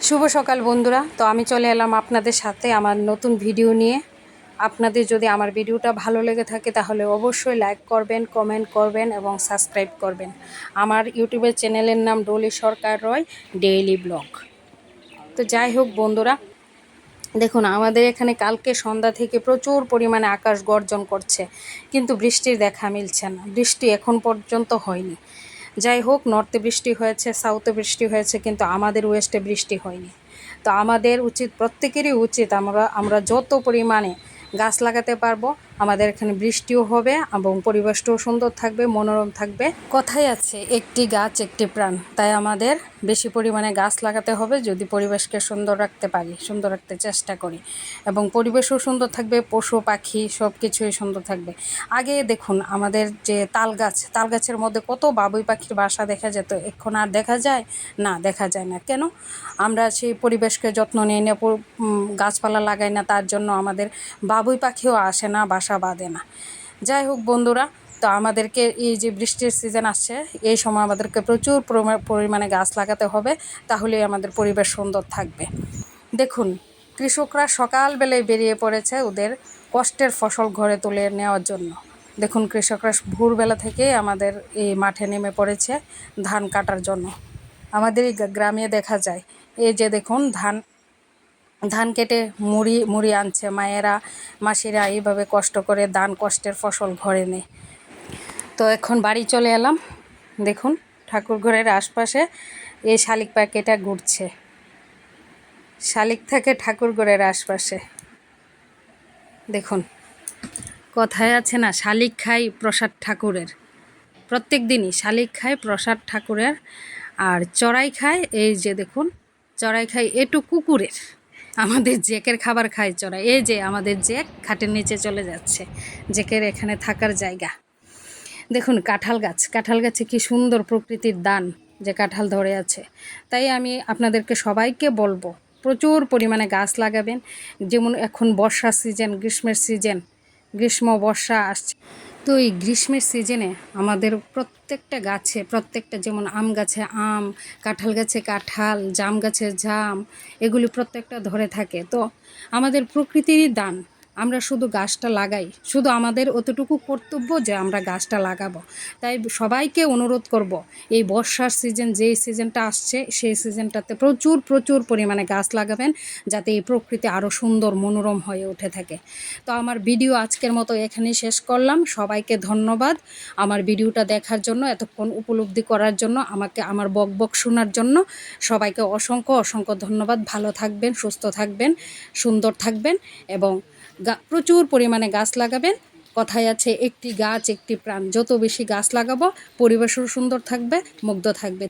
শুভ সকাল বন্ধুরা। তো আমি চলে এলাম আপনাদের সাথে আমার নতুন ভিডিও নিয়ে। আপনাদের যদি আমার ভিডিওটা ভালো লেগে থাকে তাহলে অবশ্যই লাইক করবেন, কমেন্ট করবেন এবং সাবস্ক্রাইব করবেন। আমার ইউটিউবের চ্যানেলের নাম ডলি সরকার রয় ডেইলি ব্লগ। তো যাই হোক বন্ধুরা, দেখুন আমাদের এখানে কালকে সন্ধ্যা থেকে প্রচুর পরিমাণে আকাশ গর্জন করছে, কিন্তু বৃষ্টির দেখা মিলছে না। বৃষ্টি এখন পর্যন্ত হয়নি। যাই হোক, নর্থে বৃষ্টি হয়েছে, সাউথে বৃষ্টি হয়েছে, কিন্তু আমাদের ওয়েস্টে বৃষ্টি হয়নি। তো আমাদের উচিত, প্রত্যেকেরই উচিত, আমরা যত পরিমাণে গাছ লাগাতে পারবো আমাদের এখানে বৃষ্টিও হবে এবং পরিবেশটাও সুন্দর থাকবে, মনোরম থাকবে। কথাই আছে একটি গাছ একটি প্রাণ, তাই আমাদের বেশি পরিমাণে গাছ লাগাতে হবে যদি পরিবেশকে সুন্দর রাখতে পারি, সুন্দর রাখতে চেষ্টা করি, এবং পরিবেশও সুন্দর থাকবে, পশু পাখি সব কিছুই সুন্দর থাকবে। আগে দেখুন আমাদের যে তাল গাছের মধ্যে কত বাবুই পাখির বাসা দেখা যেত, এখন আর দেখা যায় না, দেখা যায় না। কেন? আমরা সেই পরিবেশকে যত্ন নিই না, গাছপালা লাগাই না, তার জন্য আমাদের বাবুই পাখিও আসে না, বাসা বাঁধে না। যাই হোক বন্ধুরা, তো আমাদেরকে এই যে বৃষ্টির সিজন আসছে, এই সময় আমাদেরকে প্রচুর পরিমাণে গাছ লাগাতে হবে, তাহলেই আমাদের পরিবেশ সুন্দর থাকবে। দেখুন, কৃষকরা সকালবেলায় বেরিয়ে পড়েছে ওদের কষ্টের ফসল ঘরে তুলে নেওয়ার জন্য। দেখুন, কৃষকরা ভোরবেলা থেকে আমাদের এই মাঠে নেমে পড়েছে ধান কাটার জন্য। আমাদের এই গ্রামে দেখা যায়, এই যে দেখুন ধান কেটে মুড়ি আনছে মায়েরা, মাসিরা এইভাবে কষ্ট করে কষ্টের ফসল ঘরে নেয়। তো এখন বাড়ি চলে এলাম। দেখুন, ঠাকুর ঘরের আশপাশে এই শালিক পাখিটা ঘুরছে। শালিক থাকে ঠাকুর ঘরের আশপাশে। দেখুন, কথায় আছে না, শালিক খায় প্রসাদ ঠাকুরের। প্রত্যেক দিনই শালিক খায় প্রসাদ ঠাকুরের, আর চড়াই খায়, এই যে দেখুন চড়াই খায় এটু কুকুরের। আমাদের জেকের খাবার খায় চড়াই। এই যে আমাদের জেক খাটের নিচে চলে যাচ্ছে, জেকের এখানে থাকার জায়গা। দেখুন কাঁঠাল গাছে কি সুন্দর প্রকৃতির দান, যে কাঁঠাল ধরে আছে। তাই আমি আপনাদেরকে সবাইকে বলবো প্রচুর পরিমাণে গাছ লাগাবেন। যেমন এখন বর্ষার সিজন, গ্রীষ্মের সিজন, গ্রীষ্ম বর্ষা আসছে। তো এই গ্রীষ্মের সিজনে আমাদের প্রত্যেকটা গাছে, যেমন আম গাছে আম, কাঁঠাল গাছে কাঁঠাল, জাম গাছে জাম, এগুলি প্রত্যেকটা ধরে থাকে। তো আমাদের প্রকৃতিরই দান, আমরা শুধু গাছটা লাগাই, শুধু আমাদের অতটুকু কর্তব্য যে আমরা গাছটা লাগাবো। তাই সবাইকে অনুরোধ করব, এই বর্ষার সিজন, যেই সিজনটা আসছে সেই সিজনটাতে প্রচুর পরিমাণে গাছ লাগাবেন, যাতে এই প্রকৃতি আরও সুন্দর মনোরম হয়ে উঠে থাকে। তো আমার ভিডিও আজকের মতো এখানেই শেষ করলাম। সবাইকে ধন্যবাদ আমার ভিডিওটা দেখার জন্য, এতক্ষণ উপলব্ধি করার জন্য, আমাকে আমার বক শোনার জন্য। সবাইকে অসংখ্য ধন্যবাদ। ভালো থাকবেন, সুস্থ থাকবেন, সুন্দর থাকবেন এবং প্রচুর পরিমাণে গাছ লাগাবেন। কথায় আছে একটি গাছ একটি প্রাণ। যত বেশি গাছ লাগাবো পরিবেশও সুন্দর থাকবে, মুগ্ধ থাকবে।